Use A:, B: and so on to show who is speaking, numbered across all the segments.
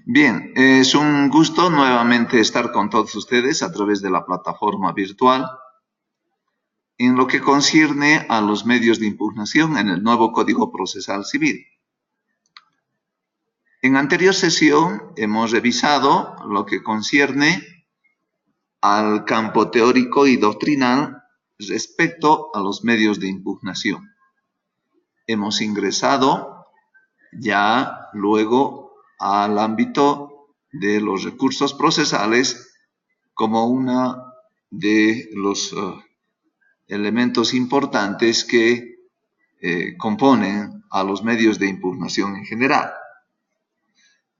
A: Bien, es un gusto nuevamente estar con todos ustedes a través de la plataforma virtual en lo que concierne a los medios de impugnación en el nuevo Código Procesal Civil. En anterior sesión hemos revisado lo que concierne al campo teórico y doctrinal respecto a los medios de impugnación. Hemos ingresado ya luego al ámbito de los recursos procesales como uno de los elementos importantes que componen a los medios de impugnación en general.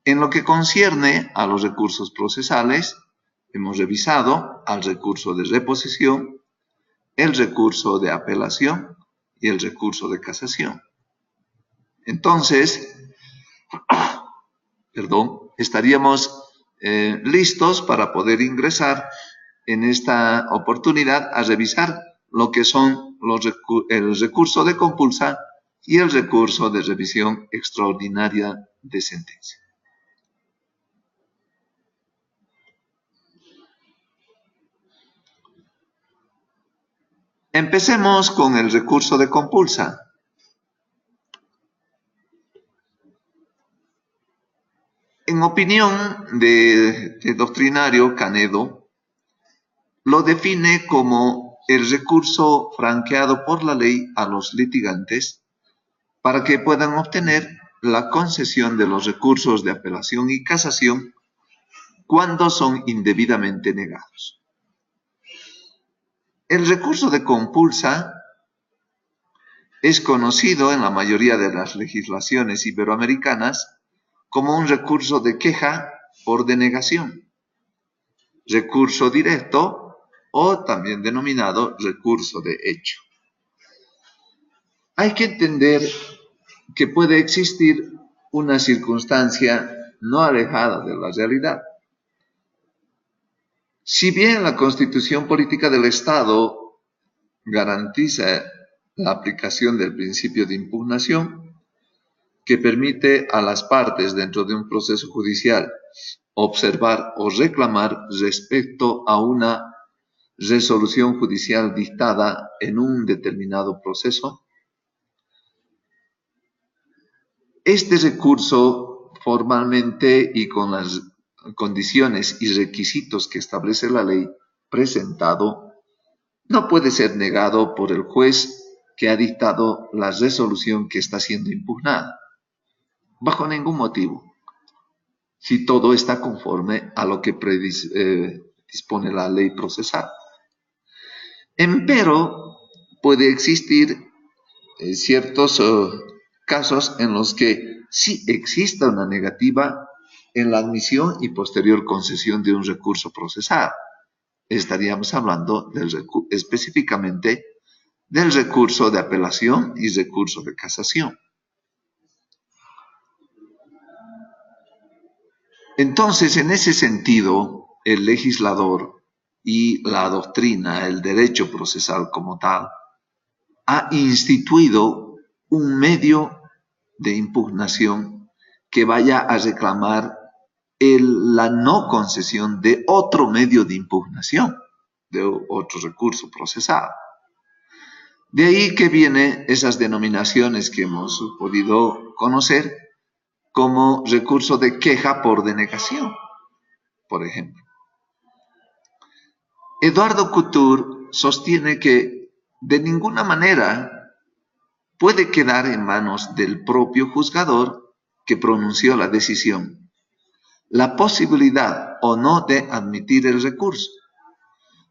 A: En lo que concierne a los recursos procesales, hemos revisado al recurso de reposición, el recurso de apelación y el recurso de casación. Entonces, estaríamos listos para poder ingresar en esta oportunidad a revisar lo que son el recurso de compulsa y el recurso de revisión extraordinaria de sentencia. Empecemos con el recurso de compulsa. En opinión de doctrinario Canedo, lo define como el recurso franqueado por la ley a los litigantes para que puedan obtener la concesión de los recursos de apelación y casación cuando son indebidamente negados. El recurso de compulsa es conocido en la mayoría de las legislaciones iberoamericanas como un recurso de queja por denegación, recurso directo o también denominado recurso de hecho. Hay que entender que puede existir una circunstancia no alejada de la realidad. Si bien la Constitución Política del Estado garantiza la aplicación del principio de impugnación, que permite a las partes dentro de un proceso judicial observar o reclamar respecto a una resolución judicial dictada en un determinado proceso, este recurso formalmente y con las condiciones y requisitos que establece la ley presentado, no puede ser negado por el juez que ha dictado la resolución que está siendo impugnada, bajo ningún motivo, si todo está conforme a lo que dispone la ley procesal. Empero, puede existir ciertos casos en los que sí exista una negativa en la admisión y posterior concesión de un recurso procesal. Estaríamos hablando específicamente del recurso de apelación y recurso de casación. Entonces, en ese sentido, el legislador y la doctrina, el derecho procesal como tal, ha instituido un medio de impugnación que vaya a reclamar la no concesión de otro medio de impugnación, de otro recurso procesal. De ahí que vienen esas denominaciones que hemos podido conocer como recurso de queja por denegación, por ejemplo. Eduardo Couture sostiene que de ninguna manera puede quedar en manos del propio juzgador que pronunció la decisión la posibilidad o no de admitir el recurso,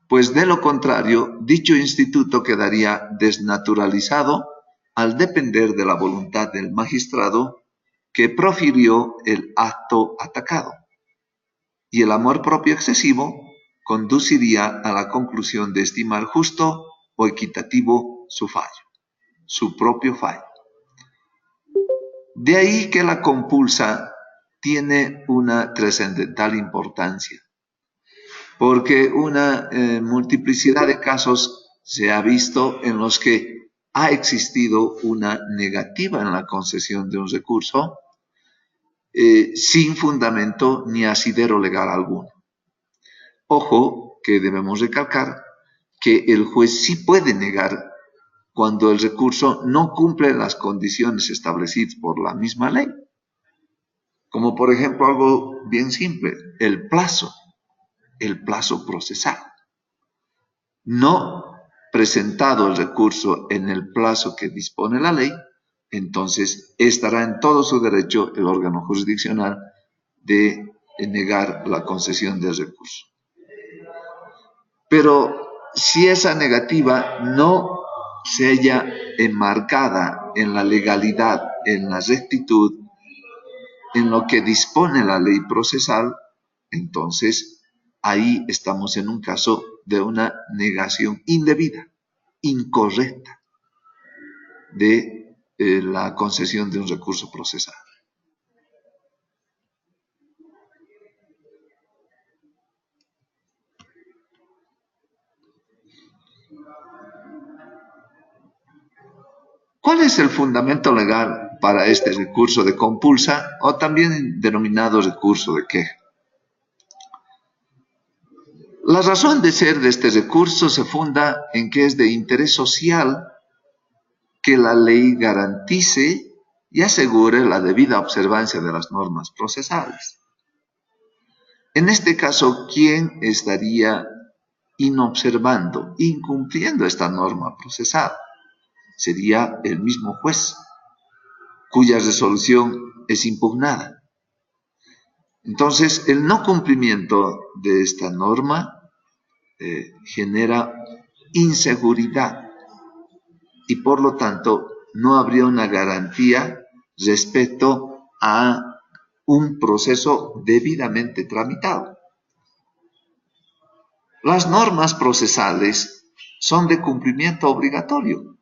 A: pues de lo contrario, dicho instituto quedaría desnaturalizado al depender de la voluntad del magistrado que profirió el acto atacado, y el amor propio excesivo conduciría a la conclusión de estimar justo o equitativo su fallo, su propio fallo. De ahí que la compulsa tiene una trascendental importancia, porque una multiplicidad de casos se ha visto en los que ha existido una negativa en la concesión de un recurso sin fundamento ni asidero legal alguno. Ojo que debemos recalcar que el juez sí puede negar cuando el recurso no cumple las condiciones establecidas por la misma ley. Como por ejemplo algo bien simple, el plazo procesal. No presentado el recurso en el plazo que dispone la ley, entonces estará en todo su derecho el órgano jurisdiccional de negar la concesión del recurso. Pero si esa negativa no se halla enmarcada en la legalidad, en la rectitud, en lo que dispone la ley procesal, entonces ahí estamos en un caso de una negación indebida, incorrecta, de la concesión de un recurso procesal. ¿Cuál es el fundamento legal para este recurso de compulsa o también denominado recurso de queja? La razón de ser de este recurso se funda en que es de interés social que la ley garantice y asegure la debida observancia de las normas procesales. En este caso, ¿quién estaría inobservando, incumpliendo esta norma procesal? Sería el mismo juez, cuya resolución es impugnada. Entonces, el no cumplimiento de esta norma genera inseguridad y por lo tanto no habría una garantía respecto a un proceso debidamente tramitado. Las normas procesales son de cumplimiento obligatorio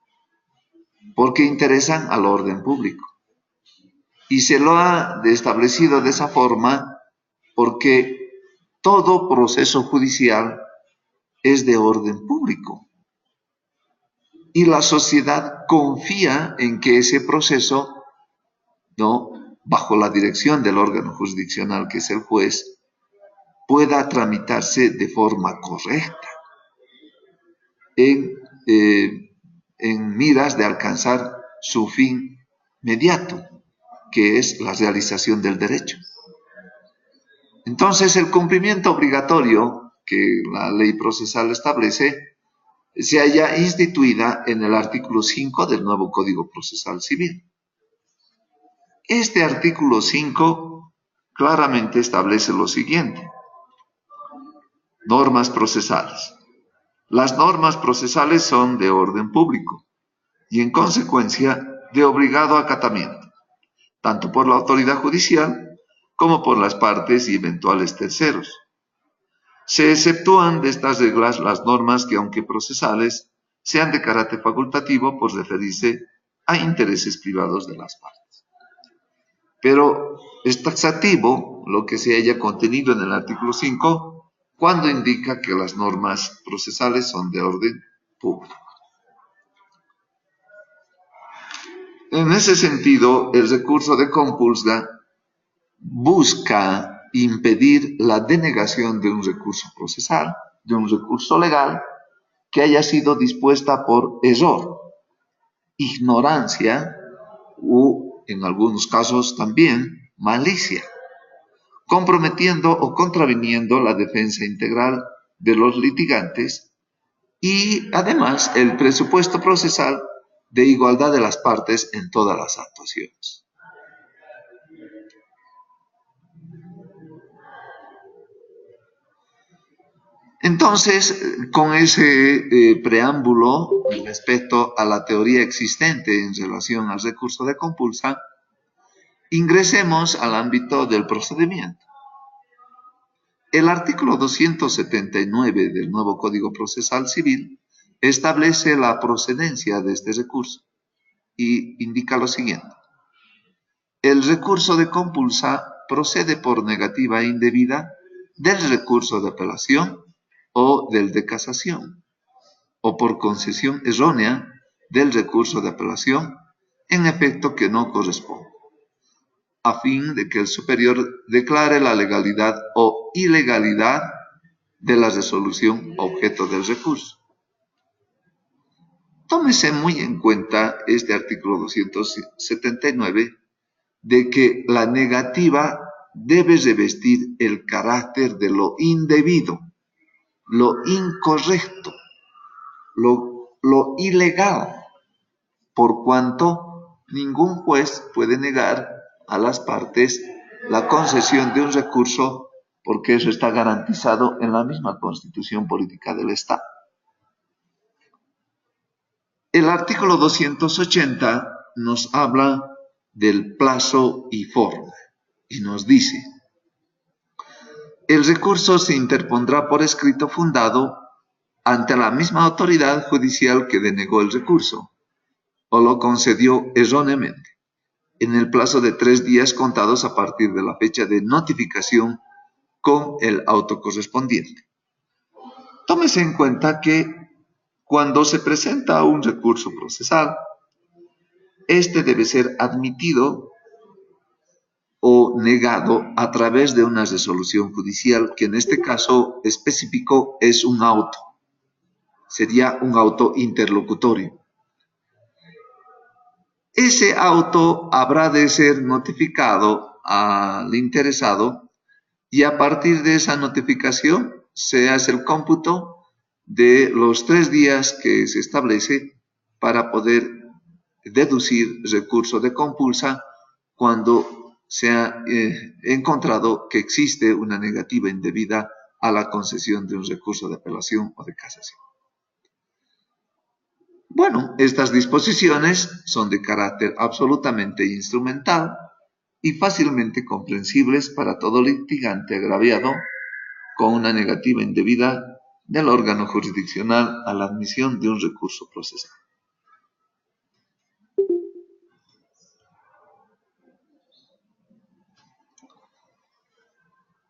A: porque interesan al orden público. Y se lo ha establecido de esa forma porque todo proceso judicial es de orden público. Y la sociedad confía en que ese proceso, ¿no?, bajo la dirección del órgano jurisdiccional que es el juez, pueda tramitarse de forma correcta, en miras de alcanzar su fin mediato, que es la realización del derecho. Entonces, el cumplimiento obligatorio que la ley procesal establece se halla instituida en el artículo 5 del nuevo Código Procesal Civil. Este artículo 5 claramente establece lo siguiente: normas procesales. Las normas procesales son de orden público y en consecuencia de obligado acatamiento, tanto por la autoridad judicial como por las partes y eventuales terceros. Se exceptúan de estas reglas las normas que, aunque procesales, sean de carácter facultativo por referirse a intereses privados de las partes. Pero es taxativo lo que se haya contenido en el artículo 5 cuando indica que las normas procesales son de orden público. En ese sentido, el recurso de compulsa busca impedir la denegación de un recurso procesal, de un recurso legal, que haya sido dispuesta por error, ignorancia o, en algunos casos también, malicia, comprometiendo o contraviniendo la defensa integral de los litigantes y, además, el presupuesto procesal de igualdad de las partes en todas las actuaciones. Entonces, con ese preámbulo respecto a la teoría existente en relación al recurso de compulsa, ingresemos al ámbito del procedimiento. El artículo 279 del nuevo Código Procesal Civil establece la procedencia de este recurso y indica lo siguiente: el recurso de compulsa procede por negativa indebida del recurso de apelación o del de casación, o por concesión errónea del recurso de apelación, en efecto que no corresponde, a fin de que el superior declare la legalidad o ilegalidad de la resolución objeto del recurso. Tómese muy en cuenta este artículo 279 de que la negativa debe revestir el carácter de lo indebido, lo incorrecto, lo ilegal, por cuanto ningún juez puede negar a las partes la concesión de un recurso porque eso está garantizado en la misma Constitución Política del Estado. El artículo 280 nos habla del plazo y forma y nos dice: el recurso se interpondrá por escrito fundado ante la misma autoridad judicial que denegó el recurso o lo concedió erróneamente, en el plazo de 3 días contados a partir de la fecha de notificación con el auto correspondiente. Tómese en cuenta que cuando se presenta un recurso procesal, este debe ser admitido o negado a través de una resolución judicial, que en este caso específico es un auto. Sería un auto interlocutorio. Ese auto habrá de ser notificado al interesado y a partir de esa notificación se hace el cómputo de los 3 días que se establece para poder deducir recurso de compulsa cuando se ha encontrado que existe una negativa indebida a la concesión de un recurso de apelación o de casación. Bueno, estas disposiciones son de carácter absolutamente instrumental y fácilmente comprensibles para todo litigante agraviado con una negativa indebida del órgano jurisdiccional a la admisión de un recurso procesal.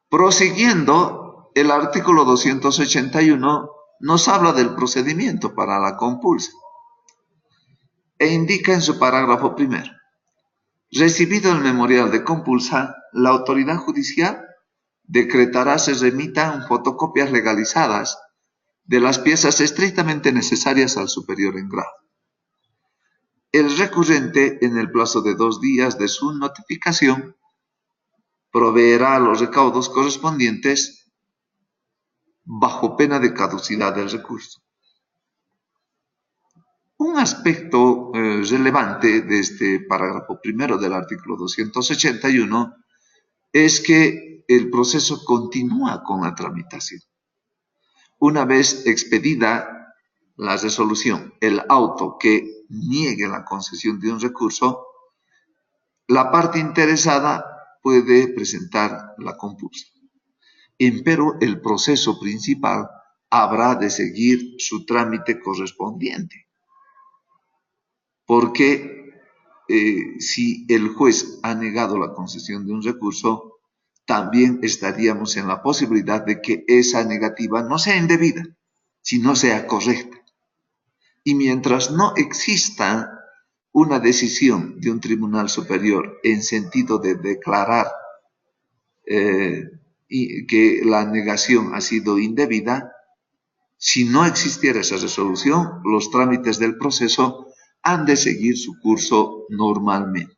A: Prosiguiendo, el artículo 281 nos habla del procedimiento para la compulsa e indica en su parágrafo primero: recibido el memorial de compulsa, la autoridad judicial decretará se remitan fotocopias legalizadas de las piezas estrictamente necesarias al superior en grado. El recurrente, en el plazo de 2 días de su notificación, proveerá los recaudos correspondientes bajo pena de caducidad del recurso. Un aspecto relevante de este parágrafo primero del artículo 281 es que el proceso continúa con la tramitación. Una vez expedida la resolución, el auto que niegue la concesión de un recurso, la parte interesada puede presentar la compulsa. Empero el proceso principal habrá de seguir su trámite correspondiente. Porque si el juez ha negado la concesión de un recurso, también estaríamos en la posibilidad de que esa negativa no sea indebida, sino sea correcta. Y mientras no exista una decisión de un tribunal superior en sentido de declarar que la negación ha sido indebida, si no existiera esa resolución, los trámites del proceso han de seguir su curso normalmente.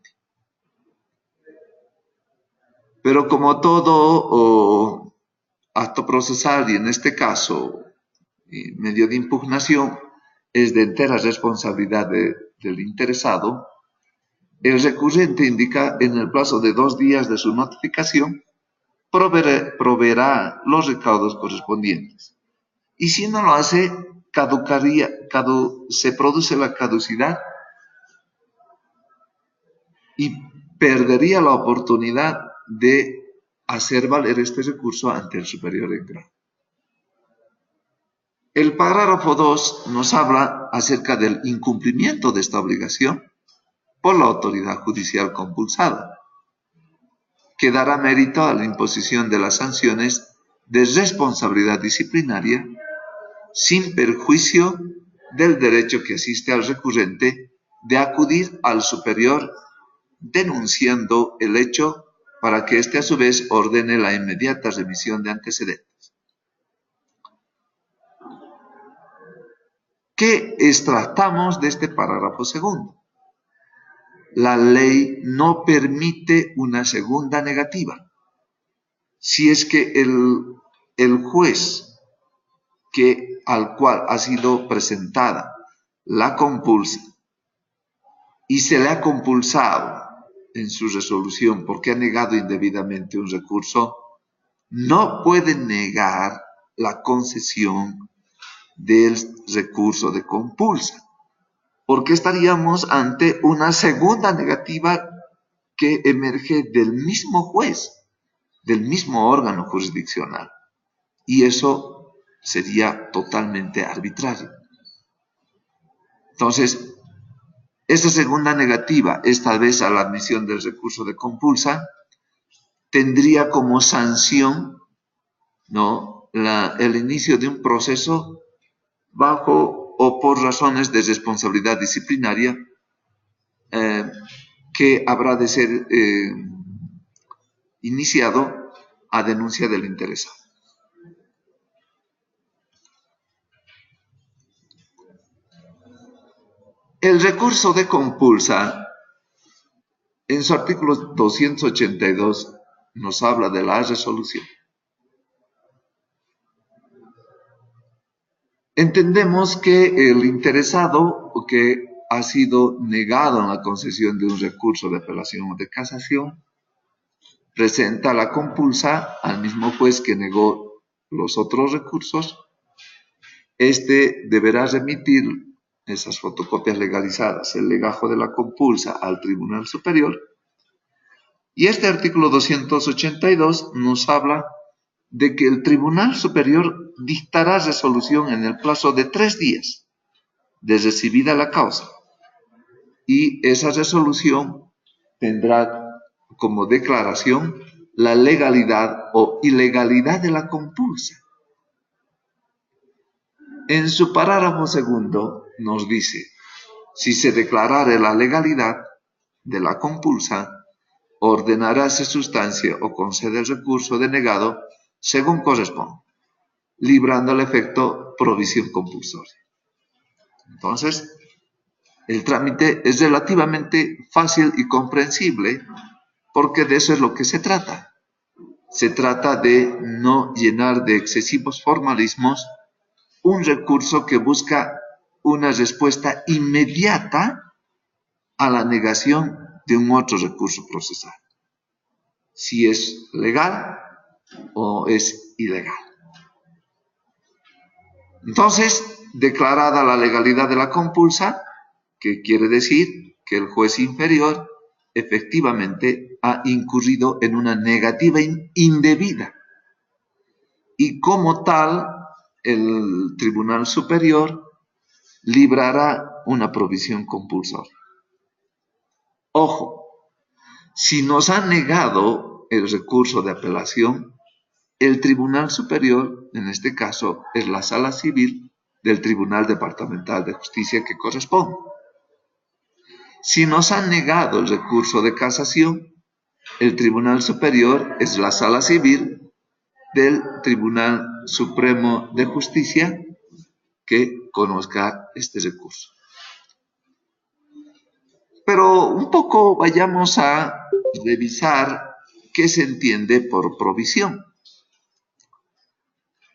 A: Pero como todo acto procesal, y en este caso medio de impugnación, es de entera responsabilidad del interesado, el recurrente indica en el plazo de 2 días de su notificación proveerá los recaudos correspondientes. Y si no lo hace, se produce la caducidad y perdería la oportunidad de hacer valer este recurso ante el superior en grado. El parágrafo 2 nos habla acerca del incumplimiento de esta obligación por la autoridad judicial compulsada, que dará mérito a la imposición de las sanciones de responsabilidad disciplinaria sin perjuicio del derecho que asiste al recurrente de acudir al superior denunciando el hecho para que éste a su vez ordene la inmediata remisión de antecedentes. ¿Qué extractamos de este parágrafo segundo? La ley no permite una segunda negativa. Si es que el juez al cual ha sido presentada la compulsa y se le ha compulsado en su resolución porque ha negado indebidamente un recurso, no puede negar la concesión del recurso de compulsa, porque estaríamos ante una segunda negativa que emerge del mismo juez, del mismo órgano jurisdiccional, y eso sería totalmente arbitrario. Entonces, esta segunda negativa, esta vez a la admisión del recurso de compulsa, tendría como sanción, ¿no?, el inicio de un proceso bajo o por razones de responsabilidad disciplinaria que habrá de ser iniciado a denuncia del interesado. El recurso de compulsa, en su artículo 282, nos habla de la resolución. Entendemos que el interesado que ha sido negado en la concesión de un recurso de apelación o de casación presenta la compulsa al mismo juez que negó los otros recursos. Este deberá remitir esas fotocopias legalizadas, el legajo de la compulsa, al Tribunal Superior. Y este artículo 282 nos habla de que el Tribunal Superior dictará resolución en el plazo de 3 días de recibida la causa. Y esa resolución tendrá como declaración la legalidad o ilegalidad de la compulsa. En su parágrafo segundo nos dice: si se declarare la legalidad de la compulsa, ordenaráse sustancia o concede el recurso denegado según corresponde, librando al efecto provisión compulsoria. Entonces, el trámite es relativamente fácil y comprensible, porque de eso es lo que se trata. Se trata de no llenar de excesivos formalismos un recurso que busca una respuesta inmediata a la negación de un otro recurso procesal, si es legal o es ilegal. Entonces, declarada la legalidad de la compulsa, que quiere decir que el juez inferior efectivamente ha incurrido en una negativa indebida, y como tal el Tribunal Superior librará una provisión compulsoria. Ojo, si nos ha negado el recurso de apelación, el Tribunal Superior, en este caso, es la Sala Civil del Tribunal Departamental de Justicia que corresponde. Si nos han negado el recurso de casación, el Tribunal Superior es la Sala Civil del Tribunal Supremo de Justicia que conozca este recurso. Pero un poco vayamos a revisar qué se entiende por provisión.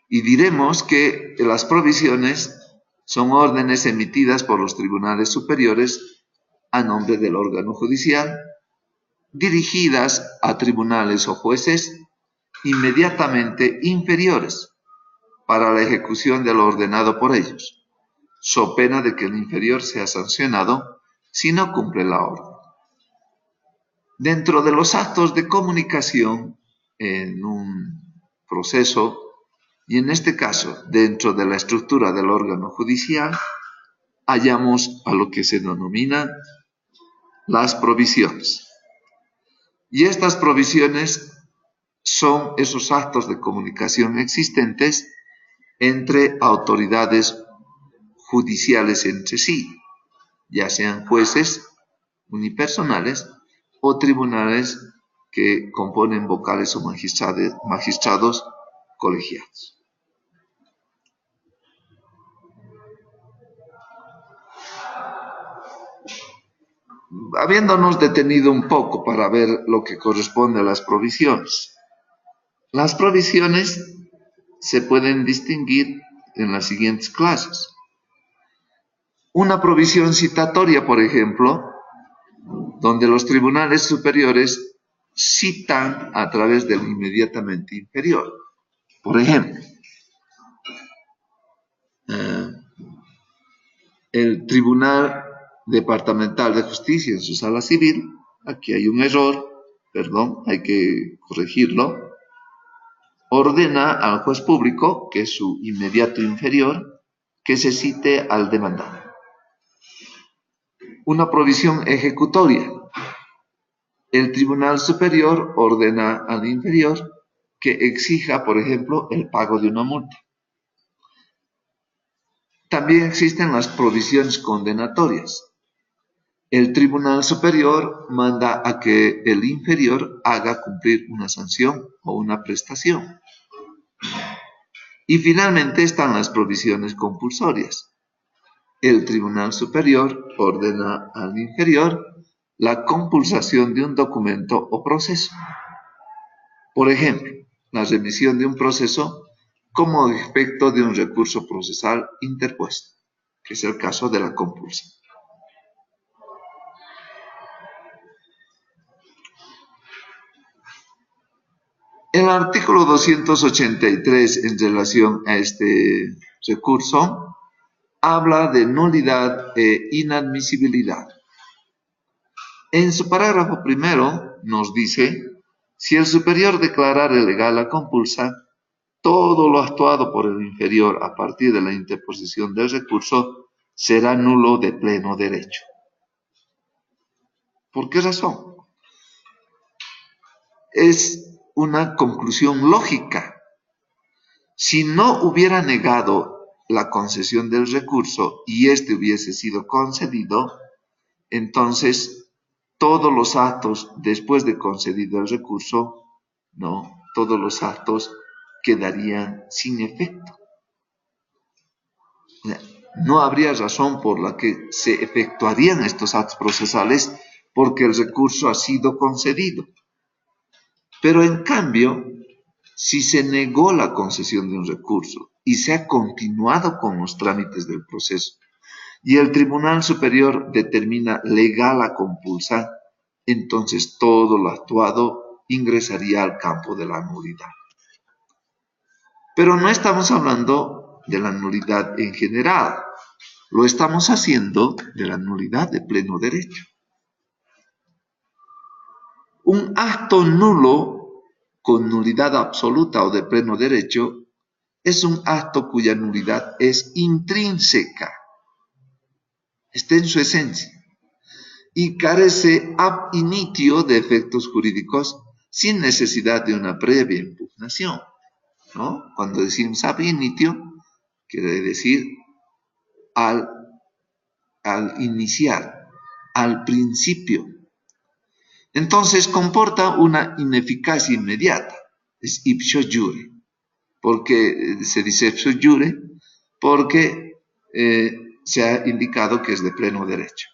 A: Y diremos que las provisiones son órdenes emitidas por los tribunales superiores a nombre del órgano judicial, dirigidas a tribunales o jueces inmediatamente inferiores para la ejecución de lo ordenado por ellos, so pena de que el inferior sea sancionado si no cumple la orden. Dentro de los actos de comunicación en un proceso, y en este caso dentro de la estructura del órgano judicial, hallamos a lo que se denomina las provisiones. Y estas provisiones son esos actos de comunicación existentes entre autoridades judiciales entre sí, ya sean jueces unipersonales o tribunales que componen vocales o magistrados colegiados. Habiéndonos detenido un poco para ver lo que corresponde a las provisiones. Las provisiones se pueden distinguir en las siguientes clases. Una provisión citatoria, por ejemplo, donde los tribunales superiores citan a través del inmediatamente inferior. Por ejemplo, el Tribunal Departamental de Justicia en su sala civil, aquí hay un error, perdón, hay que corregirlo, ordena al juez público, que es su inmediato inferior, que se cite al demandado. Una provisión ejecutoria. El Tribunal Superior ordena al inferior que exija, por ejemplo, el pago de una multa. También existen las provisiones condenatorias. El Tribunal Superior manda a que el inferior haga cumplir una sanción o una prestación. Y finalmente están las provisiones compulsorias. El Tribunal Superior ordena al inferior la compulsación de un documento o proceso. Por ejemplo, la remisión de un proceso como efecto de un recurso procesal interpuesto, que es el caso de la compulsión. El artículo 283 en relación a este recurso habla de nulidad e inadmisibilidad. En su parágrafo primero nos dice: si el superior declarare legal la compulsa, todo lo actuado por el inferior a partir de la interposición del recurso será nulo de pleno derecho. ¿Por qué razón? Es una conclusión lógica. Si no hubiera negado la concesión del recurso y éste hubiese sido concedido, entonces todos los actos después de concedido el recurso, todos los actos quedarían sin efecto. No habría razón por la que se efectuarían estos actos procesales porque el recurso ha sido concedido. Pero en cambio, si se negó la concesión de un recurso y se ha continuado con los trámites del proceso y el Tribunal Superior determina legal la compulsa, entonces todo lo actuado ingresaría al campo de la nulidad. Pero no estamos hablando de la nulidad en general, lo estamos haciendo de la nulidad de pleno derecho. Un acto nulo con nulidad absoluta o de pleno derecho es un acto cuya nulidad es intrínseca, está en su esencia, y carece ab initio de efectos jurídicos sin necesidad de una previa impugnación, ¿no? Cuando decimos ab initio, quiere decir al iniciar, al principio. Entonces comporta una ineficacia inmediata, es ipso iure. Porque se dice ipso iure porque se ha indicado que es de pleno derecho.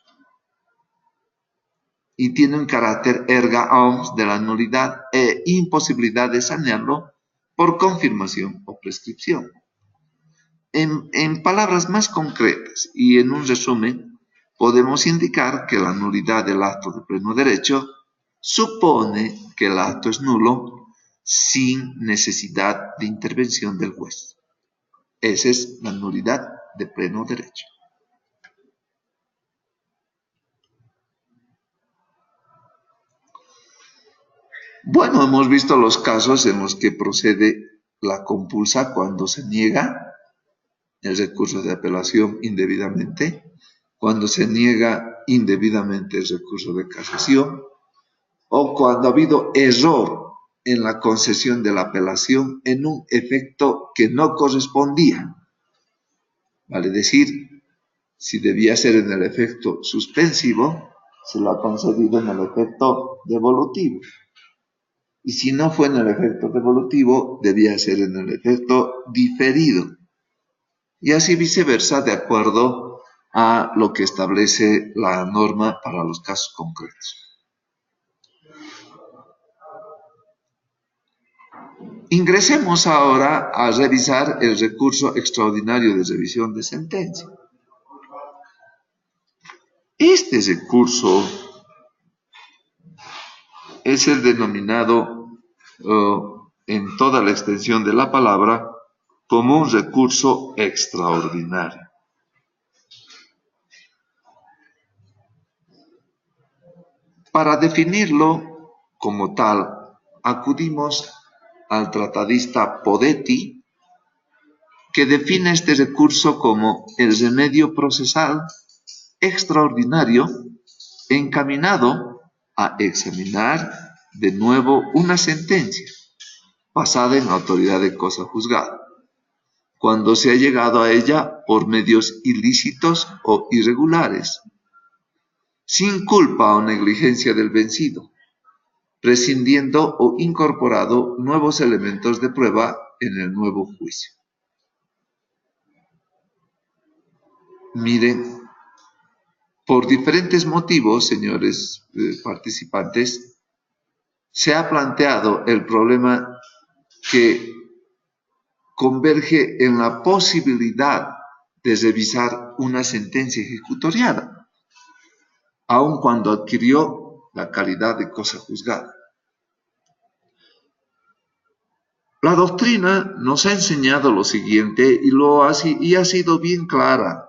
A: Y tiene un carácter erga omnes de la nulidad e imposibilidad de sanearlo por confirmación o prescripción. En palabras más concretas y en un resumen, podemos indicar que la nulidad del acto de pleno derecho supone que el acto es nulo sin necesidad de intervención del juez. Esa es la nulidad de pleno derecho. Bueno, hemos visto los casos en los que procede la compulsa cuando se niega el recurso de apelación indebidamente, cuando se niega indebidamente el recurso de casación, o cuando ha habido error en la concesión de la apelación en un efecto que no correspondía. Vale decir, si debía ser en el efecto suspensivo, se lo ha concedido en el efecto devolutivo. Y si no fue en el efecto devolutivo, debía ser en el efecto diferido. Y así viceversa, de acuerdo a lo que establece la norma para los casos concretos. Ingresemos ahora a revisar el recurso extraordinario de revisión de sentencia. Este recurso es el denominado en toda la extensión de la palabra como un recurso extraordinario. Para definirlo como tal, acudimos al tratadista Podetti, que define este recurso como el remedio procesal extraordinario encaminado a examinar de nuevo una sentencia basada en la autoridad de cosa juzgada, cuando se ha llegado a ella por medios ilícitos o irregulares, sin culpa o negligencia del vencido, prescindiendo o incorporado nuevos elementos de prueba en el nuevo juicio. Miren, por diferentes motivos, señores participantes, se ha planteado el problema que converge en la posibilidad de revisar una sentencia ejecutoriada, aun cuando adquirió la calidad de cosa juzgada. La doctrina nos ha enseñado lo siguiente y ha sido bien clara.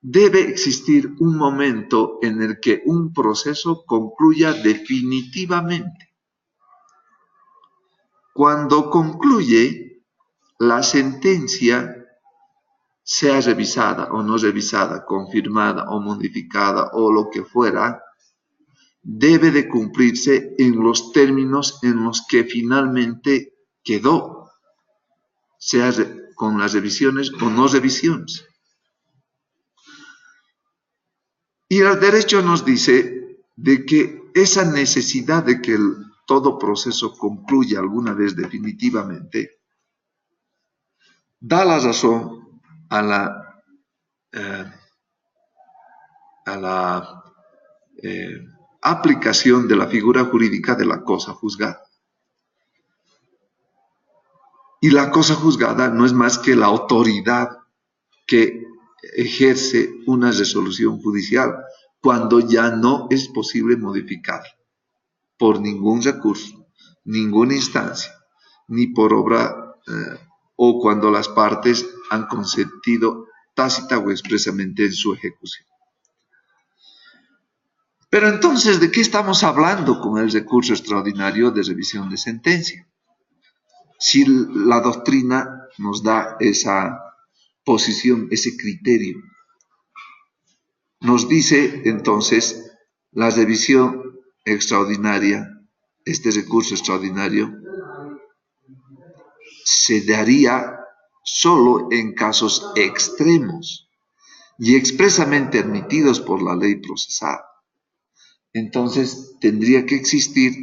A: Debe existir un momento en el que un proceso concluya definitivamente. Cuando concluye, la sentencia, sea revisada o no revisada, confirmada o modificada o lo que fuera, debe de cumplirse en los términos en los que finalmente quedó, sea con las revisiones o no revisiones. Y el derecho nos dice de que esa necesidad de que todo proceso concluya alguna vez definitivamente da la razón a la aplicación de la figura jurídica de la cosa juzgada. Y la cosa juzgada no es más que la autoridad que ejerce una resolución judicial cuando ya no es posible modificar por ningún recurso, ninguna instancia, ni por obra o cuando las partes han consentido tácita o expresamente en su ejecución. Pero entonces, ¿de qué estamos hablando con el recurso extraordinario de revisión de sentencia? Si la doctrina nos da esa posición, ese criterio, nos dice entonces la revisión extraordinaria, este recurso extraordinario, se daría solo en casos extremos y expresamente admitidos por la ley procesal. Entonces tendría que existir,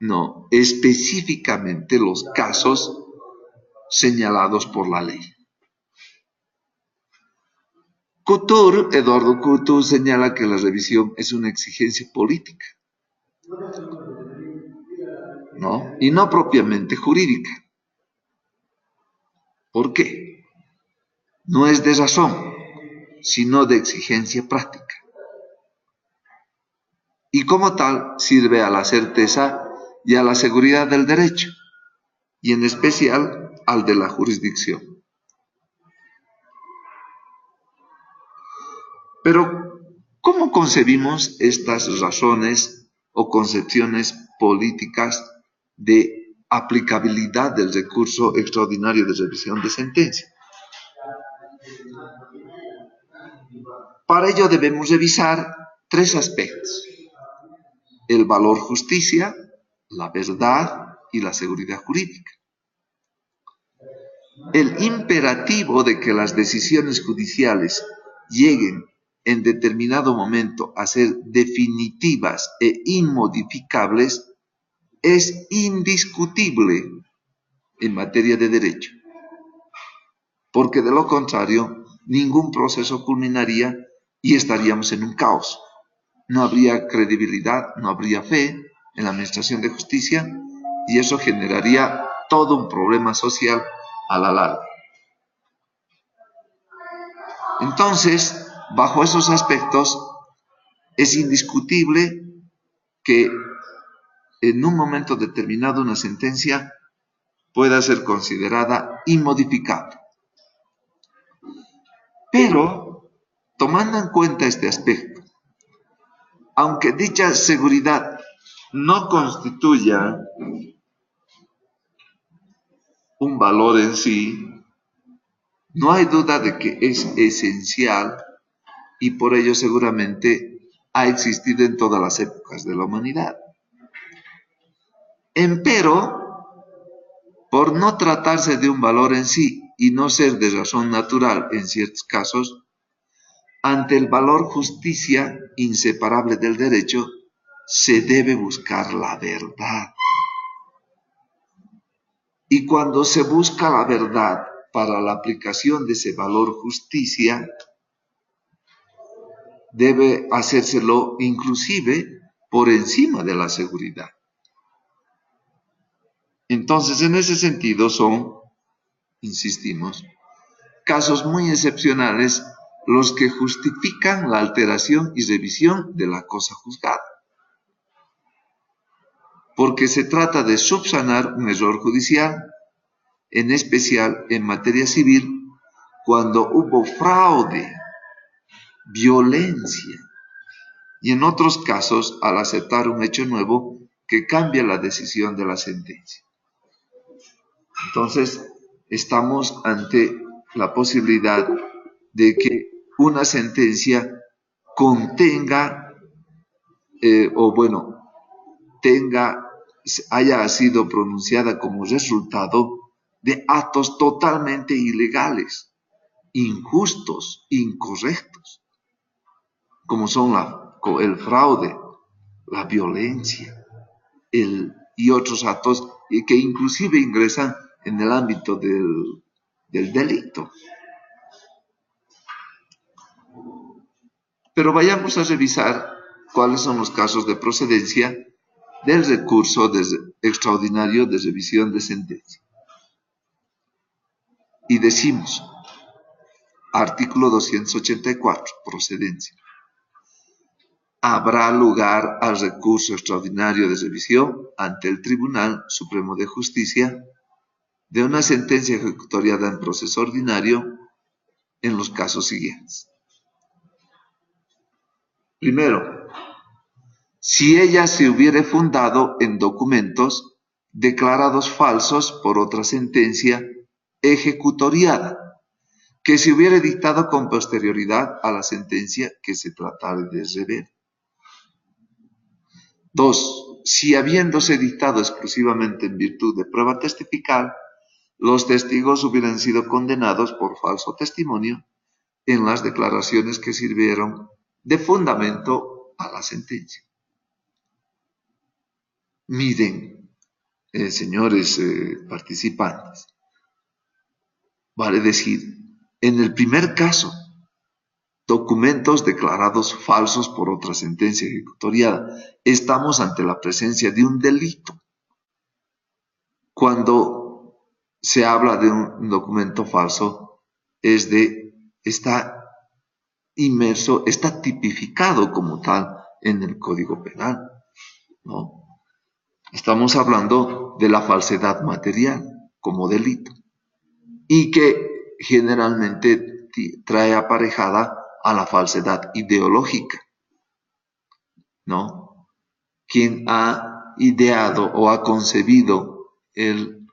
A: no, específicamente los casos señalados por la ley. Couture, Eduardo Couture, señala que la revisión es una exigencia política, ¿no? Y no propiamente jurídica. ¿Por qué? No es de razón, sino de exigencia práctica. Y como tal, sirve a la certeza y a la seguridad del derecho, y en especial al de la jurisdicción. Pero, ¿cómo concebimos estas razones o concepciones políticas de aplicabilidad del recurso extraordinario de revisión de sentencia? Para ello debemos revisar tres aspectos: el valor justicia, la verdad y la seguridad jurídica. El imperativo de que las decisiones judiciales lleguen en determinado momento a ser definitivas e inmodificables es indiscutible en materia de derecho, porque de lo contrario, ningún proceso culminaría y estaríamos en un caos. No habría credibilidad, no habría fe en la administración de justicia y eso generaría todo un problema social a la larga. Entonces, bajo esos aspectos, es indiscutible que en un momento determinado una sentencia pueda ser considerada inmodificable. Pero, tomando en cuenta este aspecto, aunque dicha seguridad no constituya un valor en sí, no hay duda de que es esencial y por ello seguramente ha existido en todas las épocas de la humanidad. Empero, por no tratarse de un valor en sí y no ser de razón natural en ciertos casos, ante el valor justicia inseparable del derecho, se debe buscar la verdad. Y cuando se busca la verdad para la aplicación de ese valor justicia, debe hacérselo inclusive por encima de la seguridad. Entonces, en ese sentido son, insistimos, casos muy excepcionales los que justifican la alteración y revisión de la cosa juzgada. Porque se trata de subsanar un error judicial, en especial en materia civil, cuando hubo fraude, violencia, y en otros casos al aceptar un hecho nuevo que cambia la decisión de la sentencia. Entonces, estamos ante la posibilidad de que una sentencia contenga, haya sido pronunciada como resultado de actos totalmente ilegales, injustos, incorrectos, como son el fraude, la violencia y otros actos que inclusive ingresan en el ámbito del delito. Pero vayamos a revisar cuáles son los casos de procedencia del recurso extraordinario de revisión de sentencia. Y decimos, artículo 284, procedencia. Habrá lugar al recurso extraordinario de revisión ante el Tribunal Supremo de Justicia de una sentencia ejecutoriada en proceso ordinario en los casos siguientes. Primero, si ella se hubiere fundado en documentos declarados falsos por otra sentencia ejecutoriada, que se hubiere dictado con posterioridad a la sentencia que se tratare de rever. 2. Si habiéndose dictado exclusivamente en virtud de prueba testifical, los testigos hubieran sido condenados por falso testimonio en las declaraciones que sirvieron de fundamento a la sentencia. Miren, señores participantes, vale decir, en el primer caso, documentos declarados falsos por otra sentencia ejecutoriada, estamos ante la presencia de un delito. Cuando se habla de un documento falso, está inmerso, está tipificado como tal en el Código Penal, ¿no? Estamos hablando de la falsedad material como delito y que generalmente trae aparejada a la falsedad ideológica, ¿no? Quien ha ideado o ha concebido el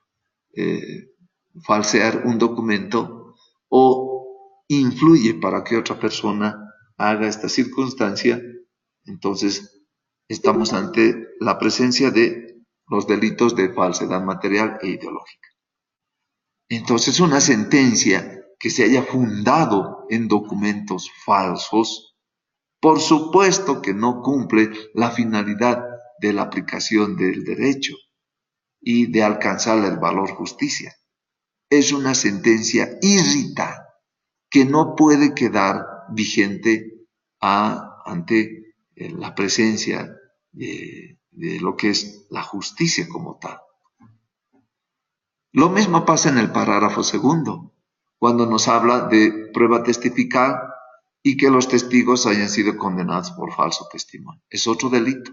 A: falsear un documento o influye para que otra persona haga esta circunstancia, entonces estamos ante la presencia de los delitos de falsedad material e ideológica. Entonces, una sentencia que se haya fundado en documentos falsos Por supuesto que no cumple la finalidad de la aplicación del derecho y de alcanzar el valor justicia. Es una sentencia irritada que no puede quedar vigente ante la presencia de lo que es la justicia como tal. Lo mismo pasa en el parágrafo segundo, cuando nos habla de prueba testifical y que los testigos hayan sido condenados por falso testimonio. Es otro delito.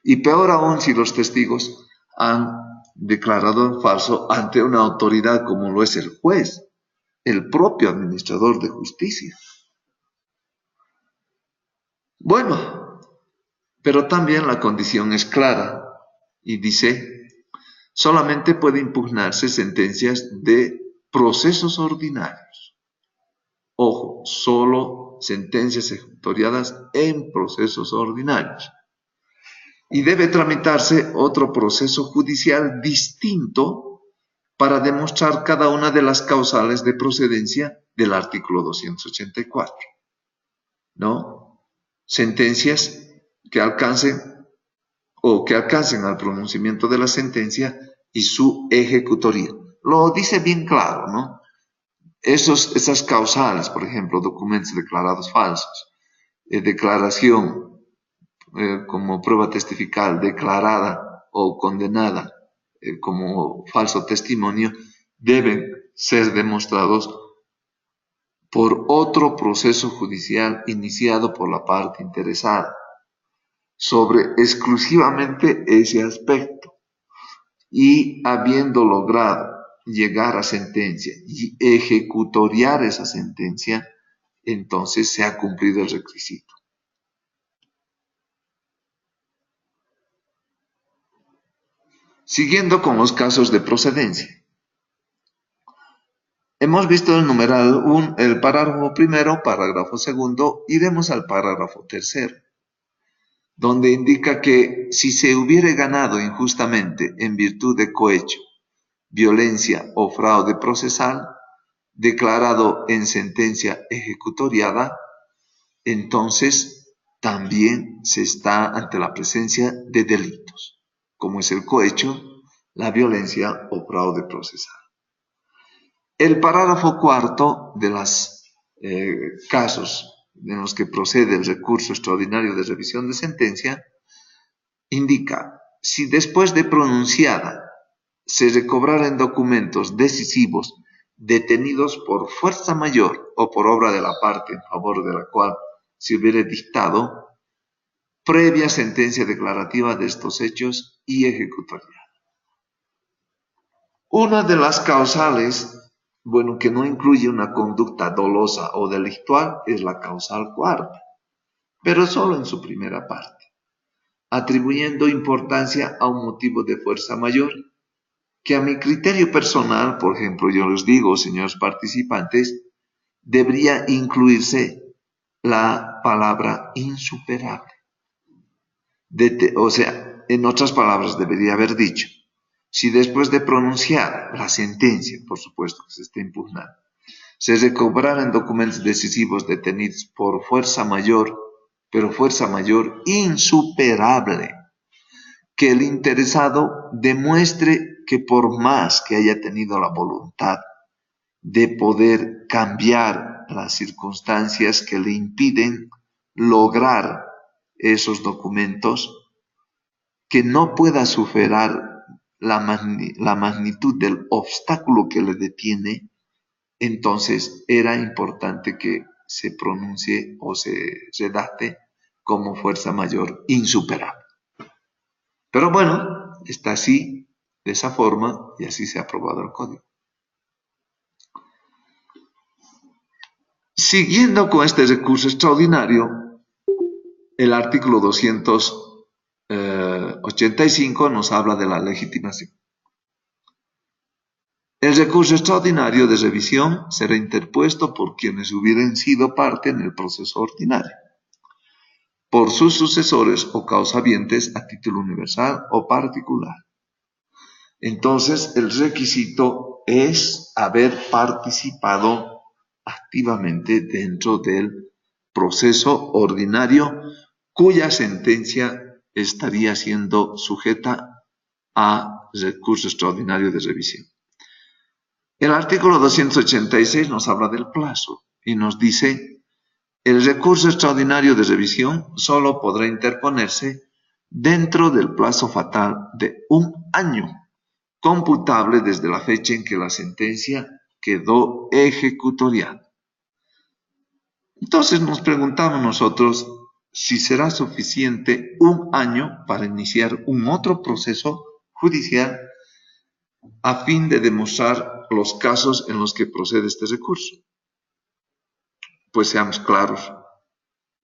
A: Y peor aún si los testigos han declarado en falso ante una autoridad como lo es el juez, el propio administrador de justicia. Bueno, pero también la condición es clara y dice, solamente puede impugnarse sentencias de procesos ordinarios. Ojo, solo sentencias ejecutoriadas en procesos ordinarios. Y debe tramitarse otro proceso judicial distinto para demostrar cada una de las causales de procedencia del artículo 284. ¿No? Sentencias que alcancen al pronunciamiento de la sentencia y su ejecutoría. Lo dice bien claro, ¿no? Esas causales, por ejemplo, documentos declarados falsos, declaración como prueba testifical declarada o condenada como falso testimonio, deben ser demostrados por otro proceso judicial iniciado por la parte interesada sobre exclusivamente ese aspecto y habiendo logrado llegar a sentencia y ejecutoriar esa sentencia, entonces se ha cumplido el requisito. Siguiendo con los casos de procedencia. Hemos visto el numeral el parágrafo primero, parágrafo segundo, iremos al parágrafo tercero, donde indica que si se hubiere ganado injustamente en virtud de cohecho, violencia o fraude procesal, declarado en sentencia ejecutoriada, entonces también se está ante la presencia de delitos, como es el cohecho, la violencia o fraude procesal. El parágrafo cuarto de los casos en los que procede el recurso extraordinario de revisión de sentencia indica, si después de pronunciada se recobraren documentos decisivos detenidos por fuerza mayor o por obra de la parte en favor de la cual se hubiere dictado previa sentencia declarativa de estos hechos y ejecutoria. Una de las causales, que no incluye una conducta dolosa o delictual, es la causal cuarta, pero solo en su primera parte, atribuyendo importancia a un motivo de fuerza mayor, que a mi criterio personal, por ejemplo, yo les digo, señores participantes, debería incluirse la palabra insuperable. En otras palabras, debería haber dicho, si después de pronunciar la sentencia, por supuesto que se esté impugnando, se recobraran documentos decisivos detenidos por fuerza mayor, pero fuerza mayor insuperable, que el interesado demuestre que por más que haya tenido la voluntad de poder cambiar las circunstancias que le impiden lograr esos documentos, que no pueda superar la magnitud del obstáculo que le detiene, entonces era importante que se pronuncie o se redacte como fuerza mayor insuperable. Pero bueno, está así, de esa forma, y así se ha aprobado el código. Siguiendo con este recurso extraordinario, el artículo 285 nos habla de la legitimación. El recurso extraordinario de revisión será interpuesto por quienes hubieran sido parte en el proceso ordinario, por sus sucesores o causavientes a título universal o particular. Entonces, el requisito es haber participado activamente dentro del proceso ordinario cuya sentencia estaría siendo sujeta a recurso extraordinario de revisión. El artículo 286 nos habla del plazo y nos dice: el recurso extraordinario de revisión solo podrá interponerse dentro del plazo fatal de 1 año, computable desde la fecha en que la sentencia quedó ejecutoriada. Entonces nos preguntamos nosotros si será suficiente 1 año para iniciar un otro proceso judicial a fin de demostrar los casos en los que procede este recurso. Pues seamos claros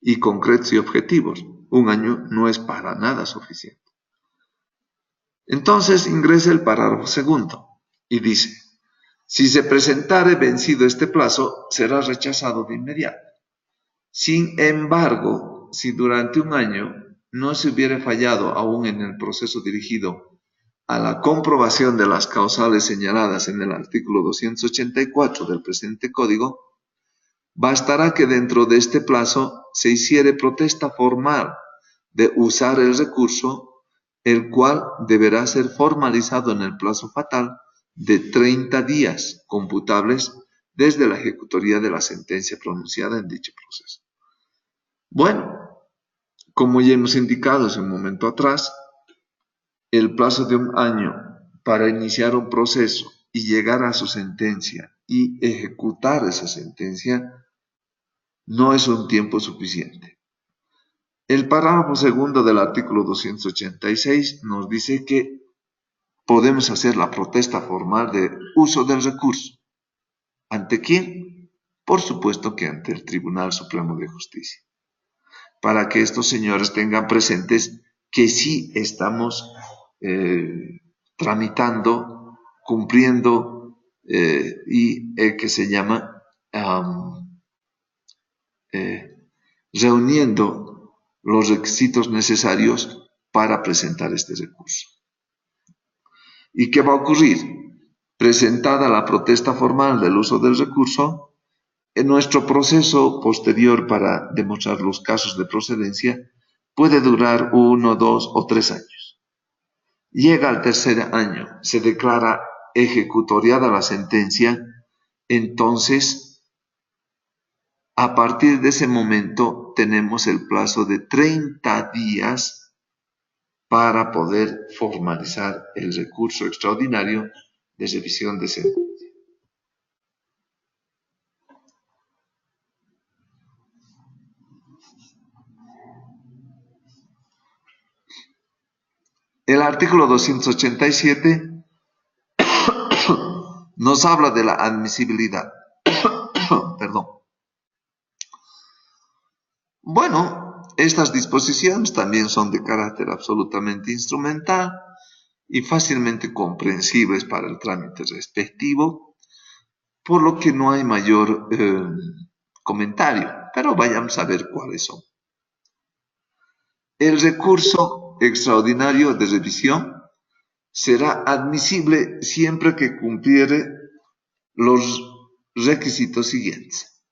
A: y concretos y objetivos. 1 año no es para nada suficiente. Entonces ingresa el párrafo segundo y dice: si se presentare vencido este plazo, será rechazado de inmediato. Sin embargo, si durante 1 año no se hubiere fallado aún en el proceso dirigido a la comprobación de las causales señaladas en el artículo 284 del presente Código, bastará que dentro de este plazo se hiciere protesta formal de usar el recurso, el cual deberá ser formalizado en el plazo fatal de 30 días computables desde la ejecutoría de la sentencia pronunciada en dicho proceso. Bueno, como ya hemos indicado hace un momento atrás, el plazo de 1 año para iniciar un proceso y llegar a su sentencia y ejecutar esa sentencia no es un tiempo suficiente. El párrafo segundo del artículo 286 nos dice que podemos hacer la protesta formal de uso del recurso. ¿Ante quién? Por supuesto que ante el Tribunal Supremo de Justicia. Para que estos señores tengan presentes que sí estamos tramitando, cumpliendo y que se llama reuniendo los requisitos necesarios para presentar este recurso. ¿Y qué va a ocurrir? Presentada la protesta formal del uso del recurso, en nuestro proceso posterior para demostrar los casos de procedencia puede durar 1, 2 o 3 años. Llega al tercer año, se declara ejecutoriada la sentencia, entonces a partir de ese momento tenemos el plazo de 30 días para poder formalizar el recurso extraordinario de revisión de sentencia. El artículo 287 nos habla de la admisibilidad. Perdón. Bueno, estas disposiciones también son de carácter absolutamente instrumental y fácilmente comprensibles para el trámite respectivo, por lo que no hay mayor comentario, pero vayamos a ver cuáles son. El recurso extraordinario de revisión será admisible siempre que cumpliere los requisitos siguientes: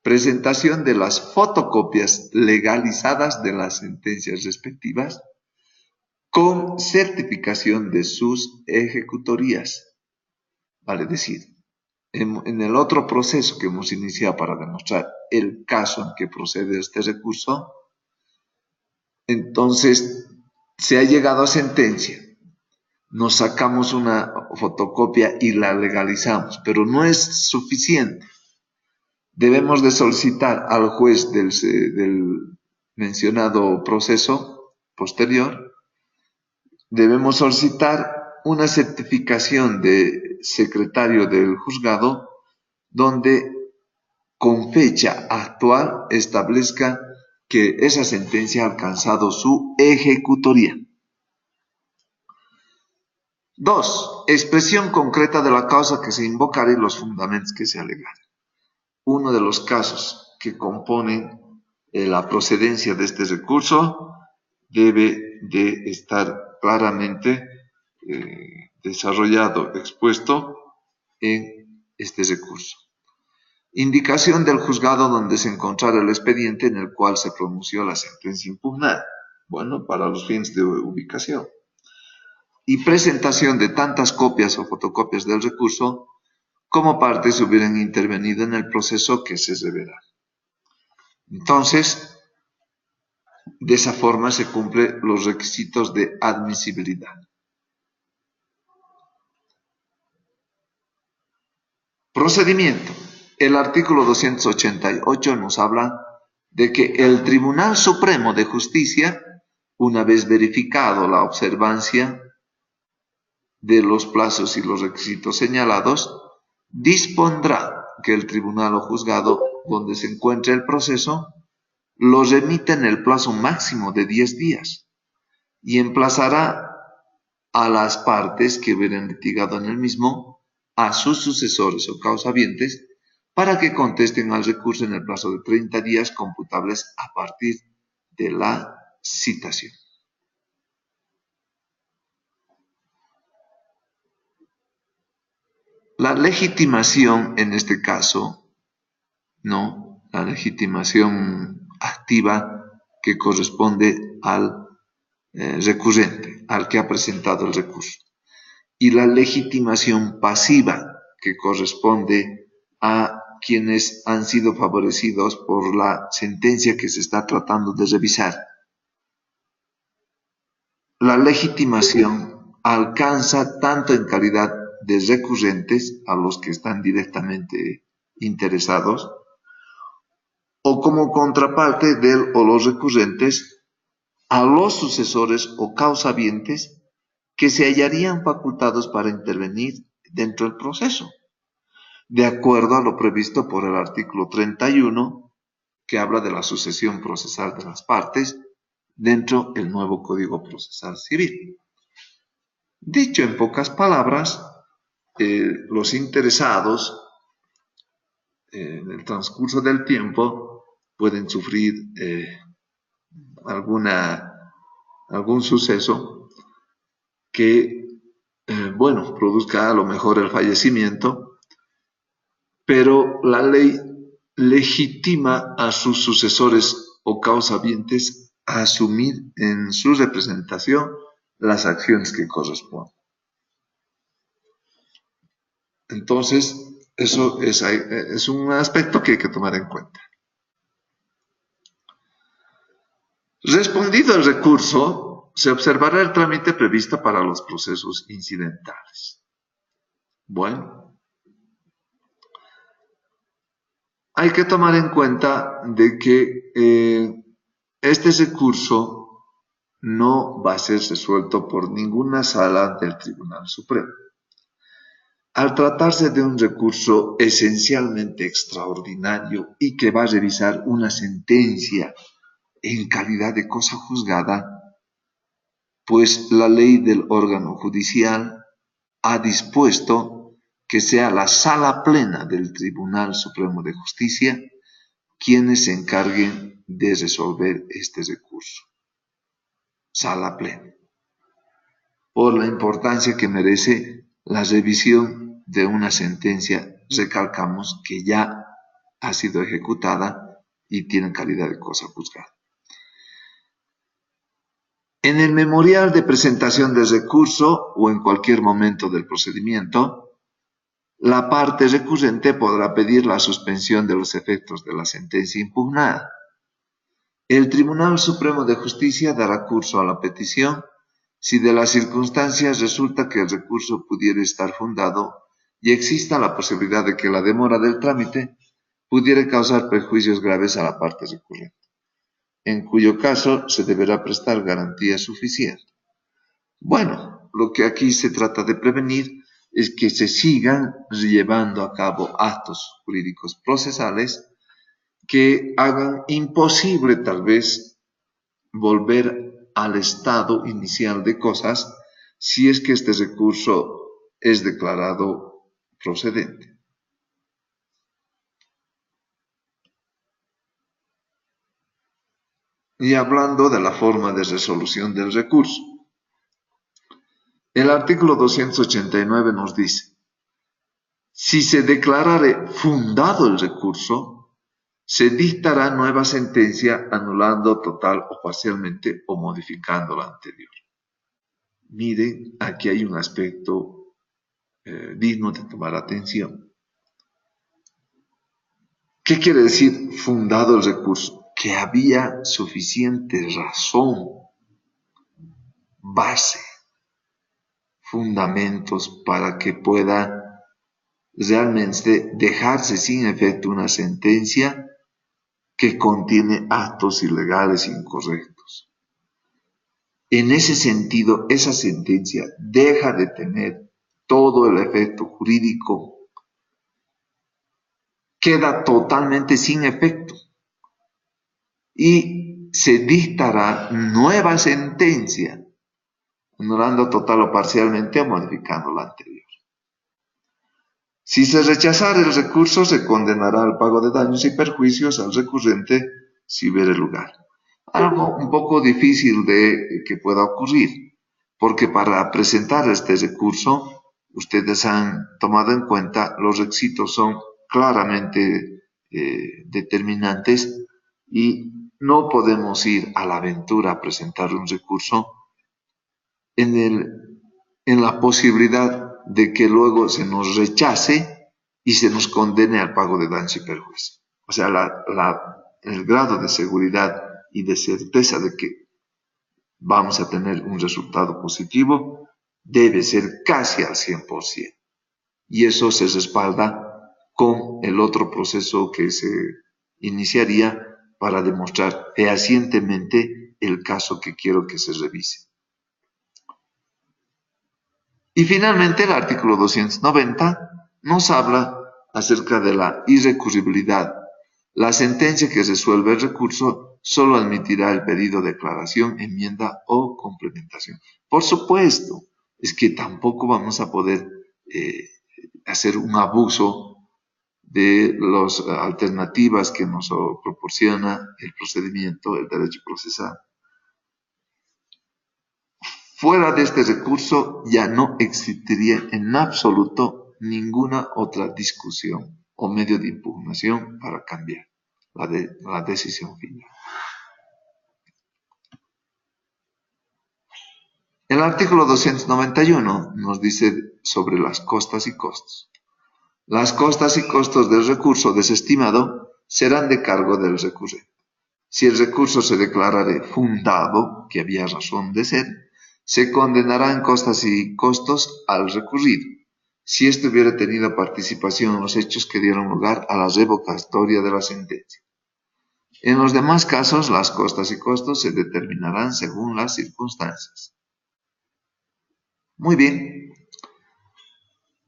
A: presentación de las fotocopias legalizadas de las sentencias respectivas con certificación de sus ejecutorías. Vale decir, en el otro proceso que hemos iniciado para demostrar el caso en que procede este recurso, entonces se ha llegado a sentencia, nos sacamos una fotocopia y la legalizamos, pero no es suficiente. Debemos de solicitar al juez del mencionado proceso posterior, debemos solicitar una certificación de secretario del juzgado donde con fecha actual establezca que esa sentencia ha alcanzado su ejecutoría. 2. Expresión concreta de la causa que se invocará y los fundamentos que se alegarán. Uno de los casos que componen la procedencia de este recurso debe de estar claramente desarrollado, expuesto en este recurso. Indicación del juzgado donde se encontrara el expediente en el cual se pronunció la sentencia impugnada. Bueno, para los fines de ubicación. Y presentación de tantas copias o fotocopias del recurso como partes hubieran intervenido en el proceso que se deberá. Entonces, de esa forma se cumplen los requisitos de admisibilidad. Procedimiento. El artículo 288 nos habla de que el Tribunal Supremo de Justicia, una vez verificado la observancia de los plazos y los requisitos señalados, dispondrá que el tribunal o juzgado donde se encuentre el proceso lo remita en el plazo máximo de 10 días y emplazará a las partes que hubieran litigado en el mismo a sus sucesores o causavientes para que contesten al recurso en el plazo de 30 días computables a partir de la citación. La legitimación en este caso, ¿no? La legitimación activa que corresponde al recurrente, al que ha presentado el recurso. Y la legitimación pasiva que corresponde a quienes han sido favorecidos por la sentencia que se está tratando de revisar. La legitimación alcanza tanto en calidad de recurrentes a los que están directamente interesados, o como contraparte del o los recurrentes a los sucesores o causavientes que se hallarían facultados para intervenir dentro del proceso, de acuerdo a lo previsto por el artículo 31, que habla de la sucesión procesal de las partes dentro del nuevo Código Procesal Civil. Dicho en pocas palabras, los interesados en el transcurso del tiempo pueden sufrir algún suceso que, produzca a lo mejor el fallecimiento, pero la ley legitima a sus sucesores o causavientes a asumir en su representación las acciones que corresponden. Entonces, eso es un aspecto que hay que tomar en cuenta. Respondido el recurso, se observará el trámite previsto para los procesos incidentales. Bueno, hay que tomar en cuenta de que este recurso no va a ser resuelto por ninguna sala del Tribunal Supremo. Al tratarse de un recurso esencialmente extraordinario y que va a revisar una sentencia en calidad de cosa juzgada, pues la ley del órgano judicial ha dispuesto que sea la Sala Plena del Tribunal Supremo de Justicia quienes se encarguen de resolver este recurso. Sala Plena. Por la importancia que merece la revisión de una sentencia, recalcamos que ya ha sido ejecutada y tiene calidad de cosa juzgada. En el memorial de presentación del recurso o en cualquier momento del procedimiento, la parte recurrente podrá pedir la suspensión de los efectos de la sentencia impugnada. El Tribunal Supremo de Justicia dará curso a la petición si de las circunstancias resulta que el recurso pudiera estar fundado y exista la posibilidad de que la demora del trámite pudiera causar perjuicios graves a la parte recurrente, en cuyo caso se deberá prestar garantía suficiente. Bueno, lo que aquí se trata de prevenir es que se sigan llevando a cabo actos jurídicos procesales que hagan imposible tal vez volver al estado inicial de cosas si es que este recurso es declarado procedente. Y hablando de la forma de resolución del recurso, el artículo 289 nos dice: Si se declarare fundado el recurso, se dictará nueva sentencia anulando total o parcialmente o modificando la anterior. Miren, aquí hay un aspecto digno de tomar atención. ¿Qué quiere decir fundado el recurso? Que había suficiente razón, base, fundamentos para que pueda realmente dejarse sin efecto una sentencia que contiene actos ilegales e incorrectos. En ese sentido, esa sentencia deja de tener todo el efecto jurídico, queda totalmente sin efecto y se dictará nueva sentencia, anulando total o parcialmente o modificando la anterior. Si se rechazara el recurso, se condenará al pago de daños y perjuicios al recurrente si hubiere lugar. Algo un poco difícil de que pueda ocurrir, porque para presentar este recurso, ustedes han tomado en cuenta los requisitos son claramente determinantes y no podemos ir a la aventura a presentar un recurso en la posibilidad de que luego se nos rechace y se nos condene al pago de daños y perjuicios. O sea, el grado de seguridad y de certeza de que vamos a tener un resultado positivo debe ser casi al 100%. Y eso se respalda con el otro proceso que se iniciaría para demostrar fehacientemente el caso que quiero que se revise. Y finalmente el artículo 290 nos habla acerca de la irrecurribilidad. La sentencia que resuelve el recurso solo admitirá el pedido de aclaración, enmienda o complementación. Por supuesto, es que tampoco vamos a poder hacer un abuso de las alternativas que nos proporciona el procedimiento, el derecho procesal. Fuera de este recurso ya no existiría en absoluto ninguna otra discusión o medio de impugnación para cambiar la decisión final. El artículo 291 nos dice sobre las costas y costos. Las costas y costos del recurso desestimado serán de cargo del recurrente. Si el recurso se declarare fundado, que había razón de ser, se condenará en costas y costos al recurrido, si éste hubiera tenido participación en los hechos que dieron lugar a la revocatoria de la sentencia. En los demás casos, las costas y costos se determinarán según las circunstancias. Muy bien.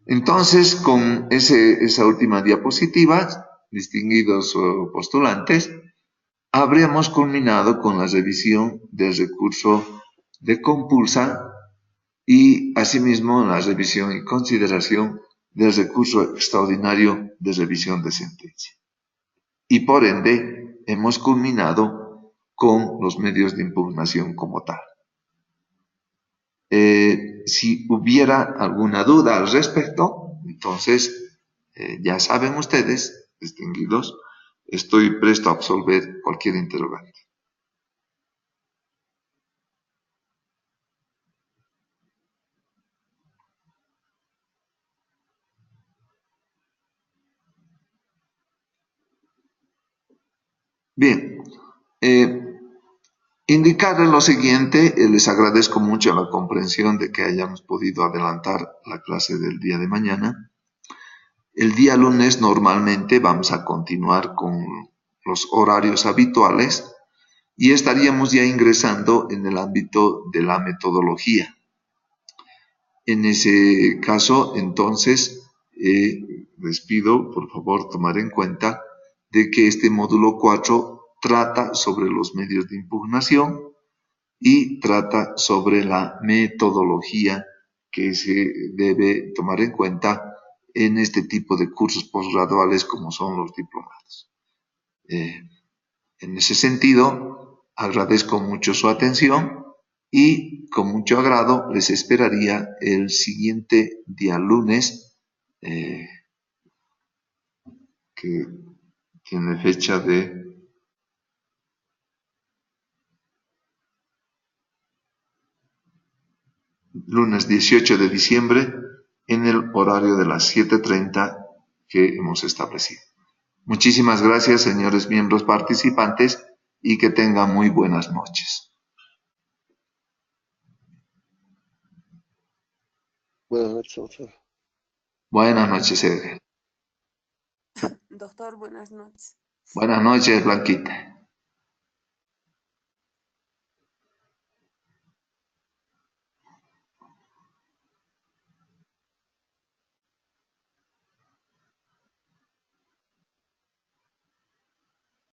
A: Entonces, con esa última diapositiva, distinguidos postulantes, habríamos culminado con la revisión del recurso de compulsa y asimismo la revisión y consideración del recurso extraordinario de revisión de sentencia. Y por ende hemos culminado con los medios de impugnación como tal. Si hubiera alguna duda al respecto, entonces ya saben ustedes, distinguidos, estoy presto a absolver cualquier interrogante. Bien, indicarles lo siguiente, les agradezco mucho la comprensión de que hayamos podido adelantar la clase del día de mañana. El día lunes normalmente vamos a continuar con los horarios habituales y estaríamos ya ingresando en el ámbito de la metodología. En ese caso, entonces, les pido, por favor, tomar en cuenta de que este módulo 4 trata sobre los medios de impugnación y trata sobre la metodología que se debe tomar en cuenta en este tipo de cursos posgraduales como son los diplomados. En ese sentido, agradezco mucho su atención y con mucho agrado les esperaría el siguiente día lunes que tiene fecha de lunes 18 de diciembre en el horario de las 7:30 que hemos establecido. Muchísimas gracias, señores miembros participantes, y que tengan muy buenas noches.
B: Buenas noches, doctor.
A: Buenas noches, Edgar.
C: Doctor, buenas noches.
A: Buenas noches, Blanquita.